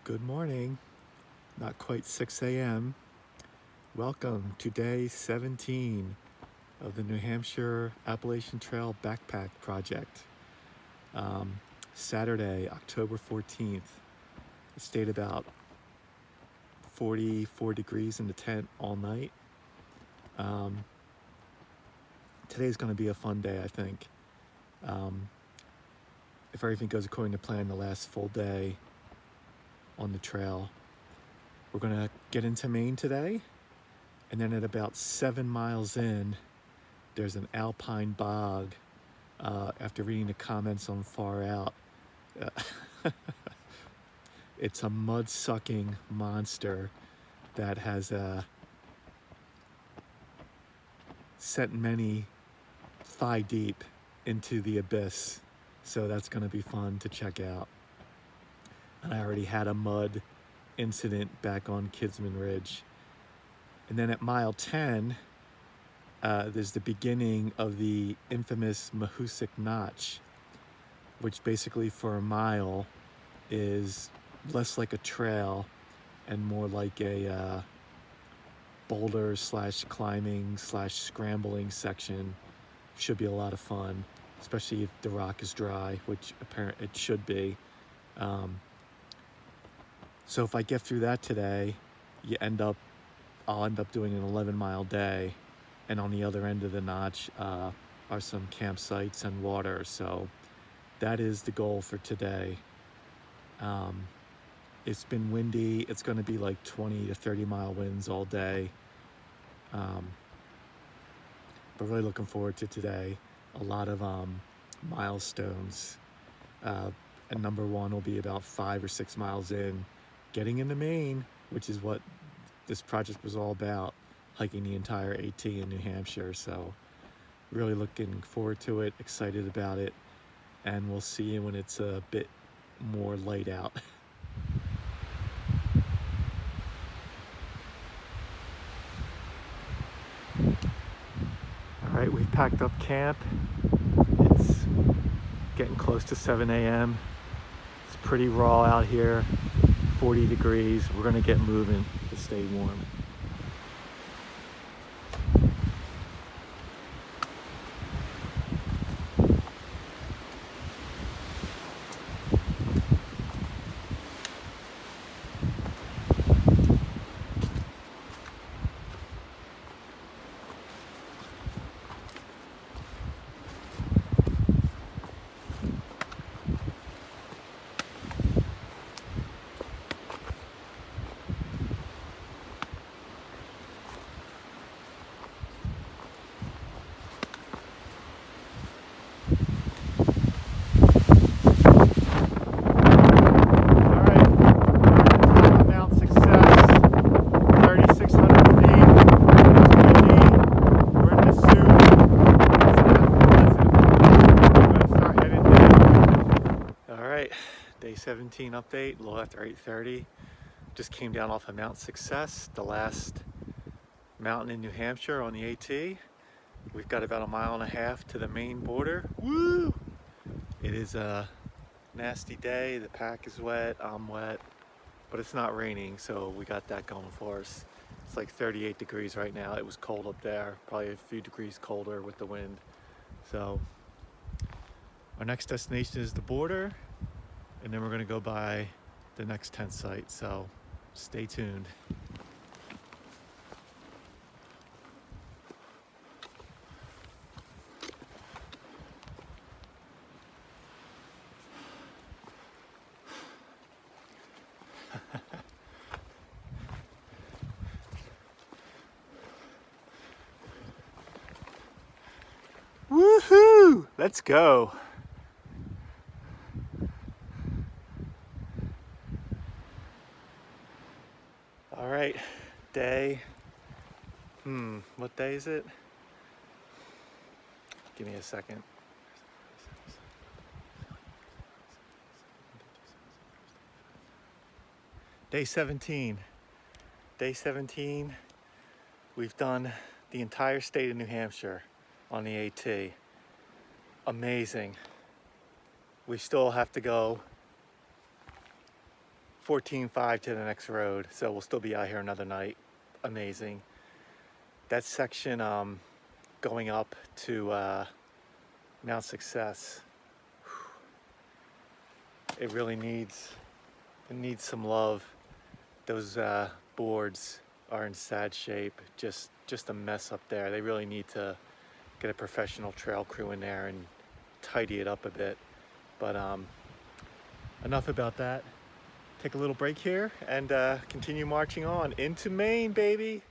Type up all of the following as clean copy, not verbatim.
Good morning, not quite 6 a.m. Welcome to day 17 of the New Hampshire Appalachian Trail Backpack Project. Saturday, October 14th. It stayed about 44 degrees in the tent all night. Today's going to be a fun day, I think. If everything goes according to plan, the last full day on the trail. We're gonna get into Maine today, and then at about 7 miles in, there's an alpine bog. After reading the comments on Far Out, it's a mud-sucking monster that has sent many thigh deep into the abyss. So that's gonna be fun to check out. And I already had a mud incident back on Kidsman Ridge. And then at mile 10, there's the beginning of the infamous Mahoosuc Notch, which basically for a mile is less like a trail and more like a boulder / climbing / scrambling section. Should be a lot of fun, especially if the rock is dry, which apparently it should be. So if I get through that today, I'll end up doing an 11-mile day, and on the other end of the notch are some campsites and water. So that is the goal for today. It's been windy. It's going to be like 20 to 30 mile winds all day. But really looking forward to today. A lot of milestones. And number one will be about 5 or 6 miles in, getting into Maine, which is what this project was all about, hiking the entire AT in New Hampshire. So really looking forward to it, excited about it, and we'll see you when it's a bit more light out. All right, we've packed up camp. It's getting close to 7 a.m. It's pretty raw out here, 40 degrees. We're gonna get moving to stay warm. Day 17 update, a little after 8:30. Just came down off of Mount Success, the last mountain in New Hampshire on the AT. We've got about 1.5 miles to the Maine border. Woo! It is a nasty day. The pack is wet, I'm wet, but it's not raining, so we got that going for us. It's like 38 degrees right now. It was cold up there, probably a few degrees colder with the wind. So our next destination is the border, and then we're going to go by the next tent site, so stay tuned. Woohoo! Let's go. All right, day, what day is it? Give me a second. Day 17. Day 17, we've done the entire state of New Hampshire on the AT. Amazing. We still have to go 14.5 to the next road, so we'll still be out here another night. Amazing. That section going up to Mount Success, it really needs some love. Those boards are in sad shape, just a mess up there. They really need to get a professional trail crew in there and tidy it up a bit. But enough about that. Take a little break here and continue marching on into Maine, baby.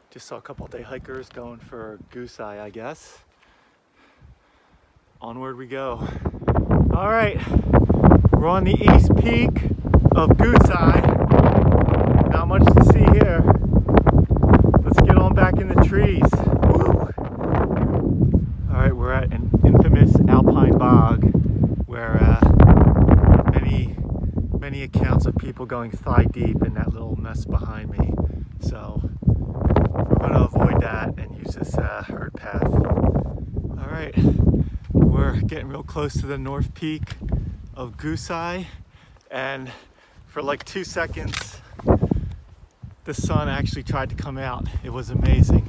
Just saw a couple day hikers going for Goose, I guess. Onward we go. All right, we're on the east peak of Goose. Not much to see here. Let's get on back in the trees. Woo! All right, we're at an infamous alpine bog where many accounts of people going thigh deep in that little mess behind me. So we're going to avoid that and use this herd path. All right, we're getting real close to the north peak of Goose, and for like 2 seconds the sun actually tried to come out. It was amazing.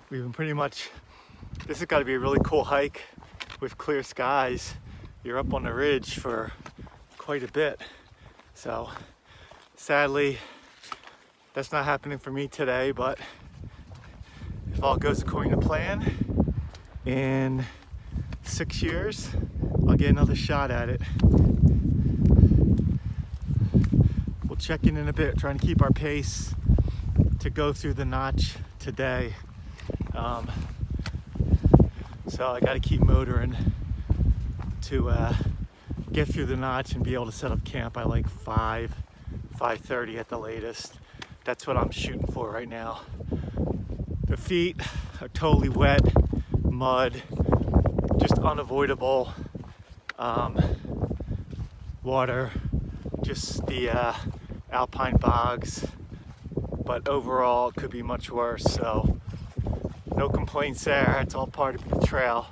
We've been pretty much, this has got to be a really cool hike with clear skies. You're up on the ridge for quite a bit. So sadly, that's not happening for me today, but if all goes according to plan, in 6 years, I'll get another shot at it. We'll check in a bit, trying to keep our pace to go through the notch today. So I got to keep motoring to get through the notch and be able to set up camp by like 5:30 at the latest. That's what I'm shooting for right now. The feet are totally wet, mud, just unavoidable water, just the alpine bogs, but overall it could be much worse, so no complaints there. It's all part of the trail.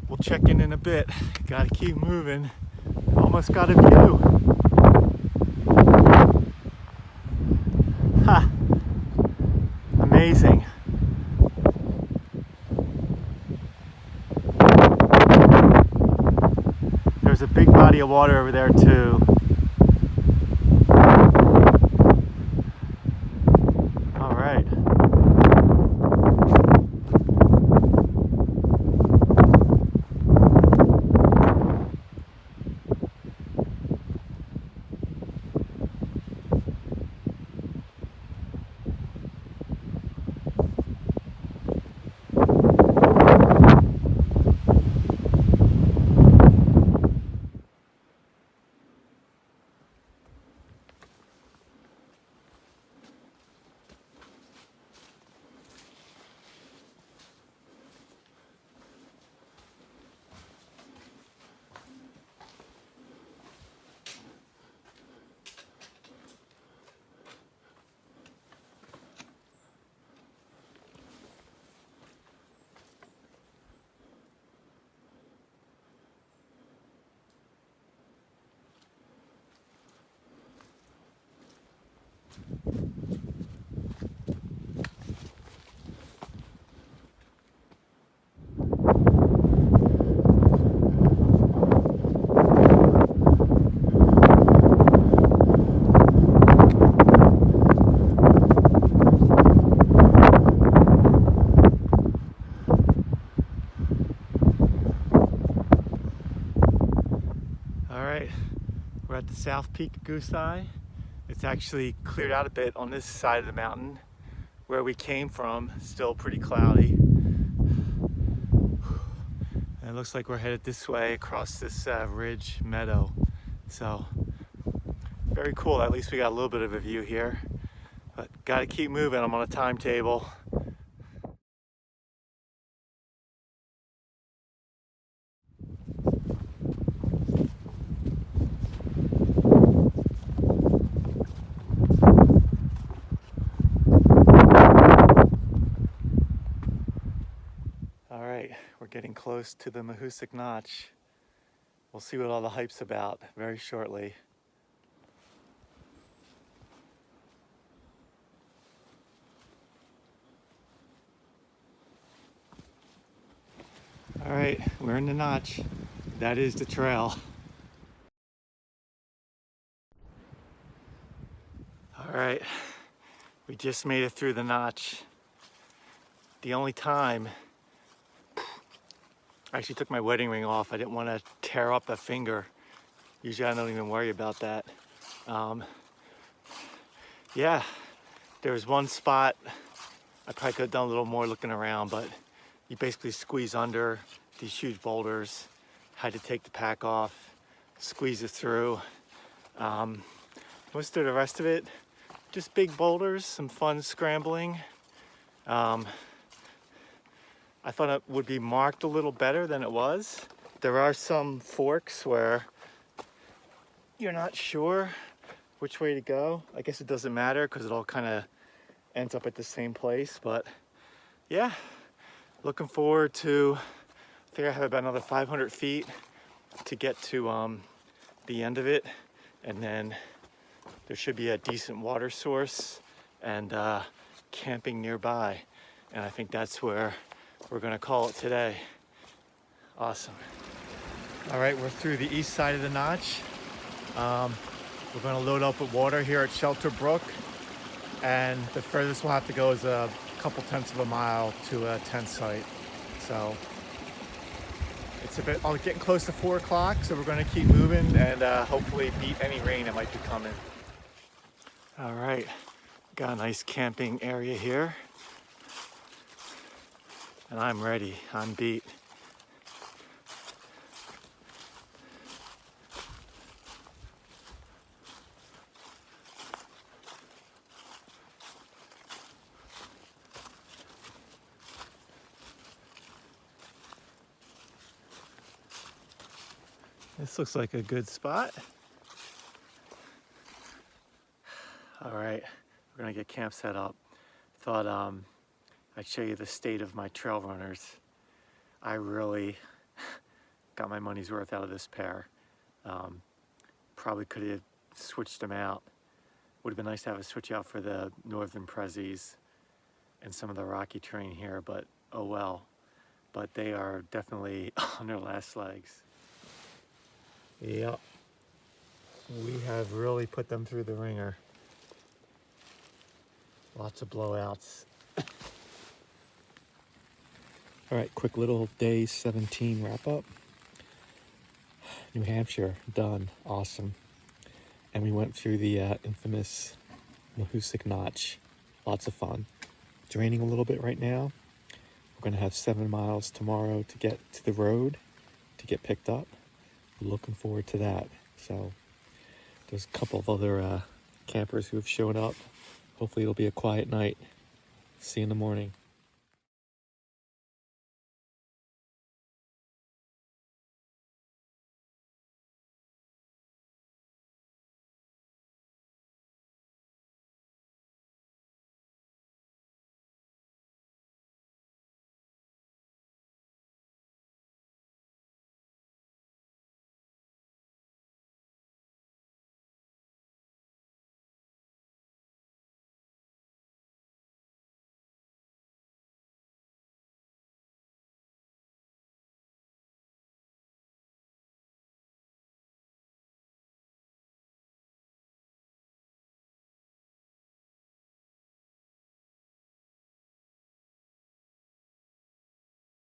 We'll check in a bit. Gotta keep moving. Almost got a view. Ha! Amazing. There's a big body of water over there too. All right. We're at the south peak of Goose. It's actually cleared out a bit on this side of the mountain. Where we came from, still pretty cloudy. And it looks like we're headed this way across this ridge meadow. So, very cool. At least we got a little bit of a view here. But gotta keep moving. I'm on a timetable. We're getting close to the Mahoosuc Notch. We'll see what all the hype's about very shortly. All right, we're in the notch. That is the trail. All right, we just made it through the notch. The only time I actually took my wedding ring off. I didn't want to tear up a finger. Usually I don't even worry about that. Yeah, there was one spot I probably could have done a little more looking around, but you basically squeeze under these huge boulders. Had to take the pack off, squeeze it through. Most of the rest of it, just big boulders, some fun scrambling. I thought it would be marked a little better than it was. There are some forks where you're not sure which way to go. I guess it doesn't matter because it all kind of ends up at the same place. But yeah, looking forward to, I think I have about another 500 feet to get to the end of it. And then there should be a decent water source and camping nearby. And I think that's where we're gonna call it today. Awesome. All right, we're through the east side of the notch. We're gonna load up with water here at Shelter Brook. And the furthest we'll have to go is a couple tenths of a mile to a tent site. So it's a bit, getting close to 4 o'clock, so we're gonna keep moving and hopefully beat any rain that might be coming. All right, got a nice camping area here. And I'm ready, I'm beat. This looks like a good spot. All right, we're gonna get camp set up. Thought I'd show you the state of my trail runners. I really got my money's worth out of this pair. Probably could have switched them out. Would have been nice to have a switch out for the Northern Prezzies and some of the rocky terrain here, but oh well. But they are definitely on their last legs. Yep, we have really put them through the ringer. Lots of blowouts. All right, quick little day 17 wrap up. New Hampshire, done, awesome. And we went through the infamous Mahoosuc Notch. Lots of fun. It's raining a little bit right now. We're gonna have 7 miles tomorrow to get to the road, to get picked up. Looking forward to that. So there's a couple of other campers who have shown up. Hopefully it'll be a quiet night. See you in the morning.